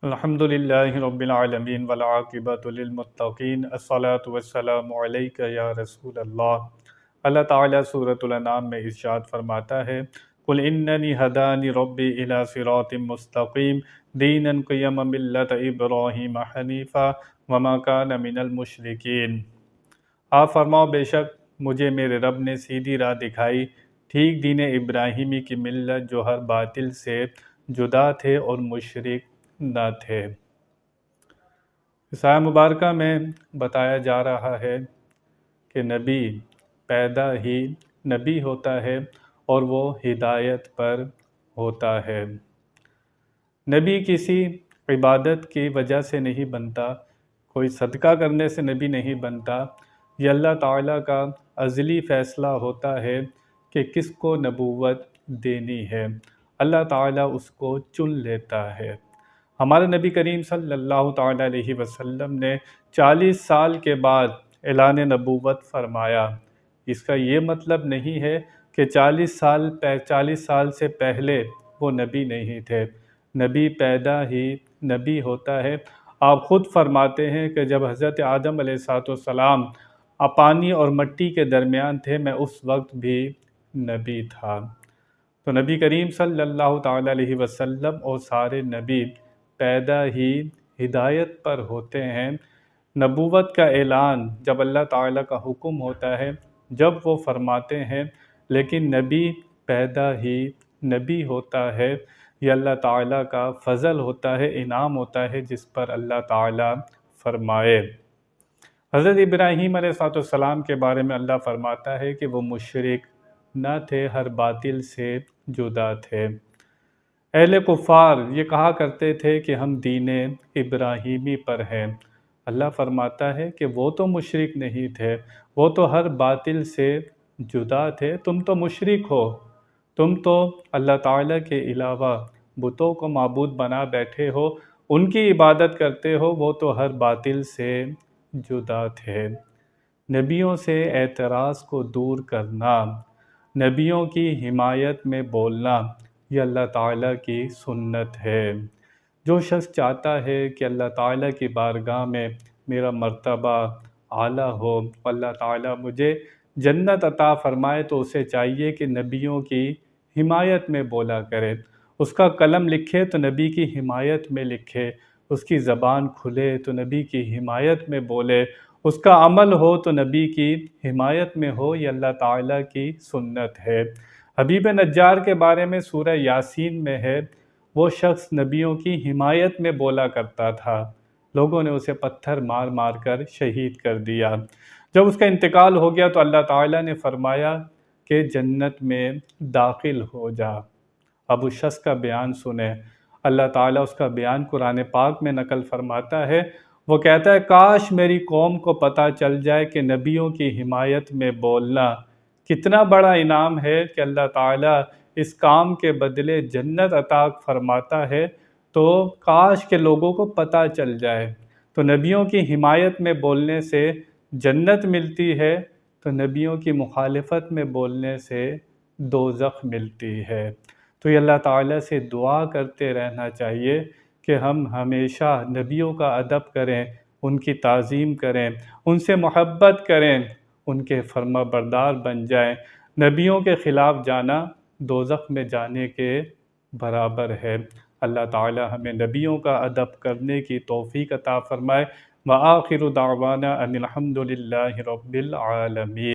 الحمد للہ رب العالمین والعاقبۃ للمتقین الصلاۃ والسلام علیک یا رسول اللہ۔ اللہ تعالیٰ سورۃ الانعام میں ارشاد فرماتا ہے، قل اننی ہدانی ربی الی صراط مستقیم دینا قیما ملۃ ابراہیم حنیفا وما کان من المشرکین۔ آپ فرماؤ، بے شک مجھے میرے رب نے سیدھی راہ دکھائی، ٹھیک دین ابراہیمی کی ملت جو ہر باطل سے جدا تھے اور مشرک نہ تھے۔ اس آیہ مبارکہ میں بتایا جا رہا ہے کہ نبی پیدا ہی نبی ہوتا ہے اور وہ ہدایت پر ہوتا ہے۔ نبی کسی عبادت کی وجہ سے نہیں بنتا، کوئی صدقہ کرنے سے نبی نہیں بنتا۔ یہ اللہ تعالیٰ کا ازلی فیصلہ ہوتا ہے کہ کس کو نبوت دینی ہے۔ اللہ تعالیٰ اس کو چن لیتا ہے۔ ہمارے نبی کریم صلی اللہ تعالیٰ علیہ وسلم نے 40 سال کے بعد اعلان نبوت فرمایا۔ اس کا یہ مطلب نہیں ہے کہ 40 سال سے پہلے وہ نبی نہیں تھے۔ نبی پیدا ہی نبی ہوتا ہے۔ آپ خود فرماتے ہیں کہ جب حضرت آدم علیہ السلام پانی اور مٹی کے درمیان تھے، میں اس وقت بھی نبی تھا۔ تو نبی کریم صلی اللہ تعالیٰ علیہ وسلم اور سارے نبی پیدا ہی ہدایت پر ہوتے ہیں۔ نبوت کا اعلان جب اللہ تعالیٰ کا حکم ہوتا ہے، جب وہ فرماتے ہیں، لیکن نبی پیدا ہی نبی ہوتا ہے۔ یہ اللہ تعالیٰ کا فضل ہوتا ہے، انعام ہوتا ہے جس پر اللہ تعالیٰ فرمائے۔ حضرت ابراہیم علیہ السلام کے بارے میں اللہ فرماتا ہے کہ وہ مشرک نہ تھے، ہر باطل سے جدا تھے۔ اہل کفار یہ کہا کرتے تھے کہ ہم دین ابراہیمی پر ہیں۔ اللہ فرماتا ہے کہ وہ تو مشرک نہیں تھے، وہ تو ہر باطل سے جدا تھے۔ تم تو مشرک ہو، تم تو اللہ تعالیٰ کے علاوہ بتوں کو معبود بنا بیٹھے ہو، ان کی عبادت کرتے ہو، وہ تو ہر باطل سے جدا تھے۔ نبیوں سے اعتراض کو دور کرنا، نبیوں کی حمایت میں بولنا، یہ اللہ تعالیٰ کی سنت ہے۔ جو شخص چاہتا ہے کہ اللہ تعالیٰ کی بارگاہ میں میرا مرتبہ اعلیٰ ہو، اللہ تعالیٰ مجھے جنت عطا فرمائے، تو اسے چاہیے کہ نبیوں کی حمایت میں بولا کرے۔ اس کا قلم لکھے تو نبی کی حمایت میں لکھے، اس کی زبان کھلے تو نبی کی حمایت میں بولے، اس کا عمل ہو تو نبی کی حمایت میں ہو۔ یہ اللہ تعالیٰ کی سنت ہے۔ حبیب نجار کے بارے میں سورہ یاسین میں ہے، وہ شخص نبیوں کی حمایت میں بولا کرتا تھا، لوگوں نے اسے پتھر مار مار کر شہید کر دیا۔ جب اس کا انتقال ہو گیا تو اللہ تعالیٰ نے فرمایا کہ جنت میں داخل ہو جا۔ اب اس شخص کا بیان سنیں۔ اللہ تعالیٰ اس کا بیان قرآن پاک میں نقل فرماتا ہے۔ وہ کہتا ہے، کاش میری قوم کو پتہ چل جائے کہ نبیوں کی حمایت میں بولنا کتنا بڑا انعام ہے، کہ اللہ تعالیٰ اس کام کے بدلے جنت عطا فرماتا ہے، تو کاش کے لوگوں کو پتہ چل جائے۔ تو نبیوں کی حمایت میں بولنے سے جنت ملتی ہے، تو نبیوں کی مخالفت میں بولنے سے دوزخ ملتی ہے۔ تو یہ اللہ تعالیٰ سے دعا کرتے رہنا چاہیے کہ ہم ہمیشہ نبیوں کا ادب کریں، ان کی تعظیم کریں، ان سے محبت کریں، ان کے فرما بردار بن جائیں۔ نبیوں کے خلاف جانا دوزخ میں جانے کے برابر ہے۔ اللہ تعالی ہمیں نبیوں کا ادب کرنے کی توفیق عطا فرمائے۔ وآخر دعوانا ان الحمد للہ رب العالمین۔